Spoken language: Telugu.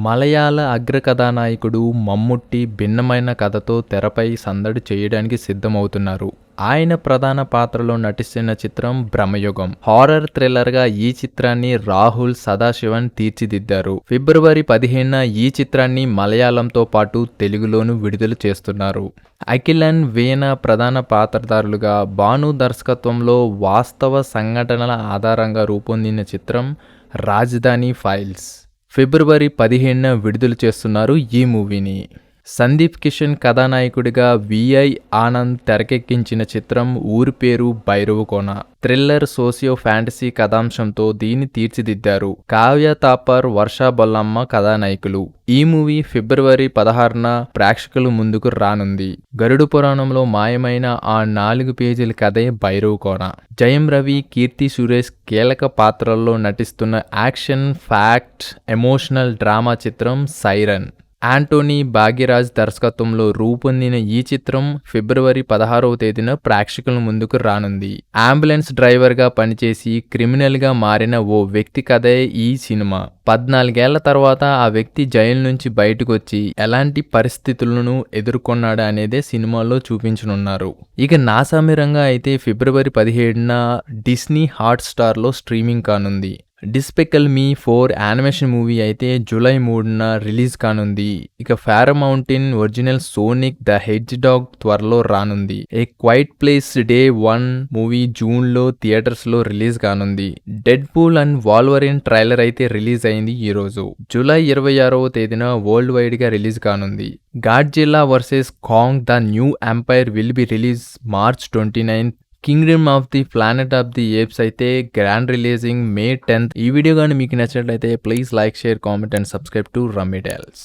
మలయాళ అగ్రకథానాయకుడు మమ్ముట్టి భిన్నమైన కథతో తెరపై సందడి చేయడానికి సిద్ధమవుతున్నారు. ఆయన ప్రధాన పాత్రలో నటిస్తున్న చిత్రం బ్రహ్మయుగం. హారర్ థ్రిల్లర్గా ఈ చిత్రాన్ని రాహుల్ సదాశివన్ తీర్చిదిద్దారు. ఫిబ్రవరి 15న ఈ చిత్రాన్ని మలయాళంతో పాటు తెలుగులోనూ విడుదల చేస్తున్నారు. అఖిల్ అండ్ వీణ ప్రధాన పాత్రధారులుగా, భాను దర్శకత్వంలో వాస్తవ సంఘటనల ఆధారంగా రూపొందిన చిత్రం రాజధాని ఫైల్స్. ఫిబ్రవరి 15న విడుదల చేస్తున్నారు ఈ మూవీని. సందీప్ కిషన్ కథానాయకుడిగా విఐ ఆనంద్ తెరకెక్కించిన చిత్రం ఊరి పేరు భైరవకోన. థ్రిల్లర్ సోషియో ఫ్యాంటసీ కథాంశంతో దీన్ని తీర్చిదిద్దారు. కావ్య తాపర్, వర్ష బొల్లమ్మ కథానాయకులు. ఈ మూవీ ఫిబ్రవరి 16న ప్రేక్షకుల ముందుకు రానుంది. గరుడు పురాణంలో మాయమైన ఆ 4 పేజీల కథే భైరవకోన. జయం రవి, కీర్తి సురేష్ కీలక పాత్రల్లో నటిస్తున్న యాక్షన్, ఫ్యాక్ట్, ఎమోషనల్ డ్రామా చిత్రం సైరన్. యాంటోనీ భాగ్యరాజ్ దర్శకత్వంలో రూపొందిన ఈ చిత్రం ఫిబ్రవరి 16వ తేదీన ప్రేక్షకుల ముందుకు రానుంది. అంబులెన్స్ డ్రైవర్గా పనిచేసి క్రిమినల్గా మారిన ఓ వ్యక్తి కథే ఈ సినిమా. 14 ఏళ్ల తర్వాత ఆ వ్యక్తి జైలు నుంచి బయటకు వచ్చి ఎలాంటి పరిస్థితులను ఎదుర్కొన్నాడు అనేదే సినిమాలో చూపించనున్నారు. ఇక నాసామిరంగా అయితే ఫిబ్రవరి 17న డిస్నీ హాట్స్టార్లో స్ట్రీమింగ్ కానుంది. డిస్పెకల్ మీ 4 యానిమేషన్ మూవీ అయితే జూలై 3న రిలీజ్ కానుంది. ఇక ఫారమౌంటైన్ ఒరిజినల్ సోనిక్ ద హెడ్జ్హాగ్ త్వరలో రానుంది. A Quiet Place Day 1 movie జూన్లో థియేటర్స్లో రిలీజ్ కానుంది. Deadpool and Wolverine trailer అయితే రిలీజ్ అయింది ఈరోజు. జూలై 26వ తేదీన వరల్డ్ వైడ్ గా రిలీజ్ కానుంది. Godzilla versus Kong the New Empire will be release March 29th. Kingdom of the Planet of the Apes అయితే గ్రాండ్ రిలీజింగ్ మే 10th. ఈ వీడియో కానీ మీకు నచ్చినట్లయితే please like, share, comment and subscribe to Rummy tiles.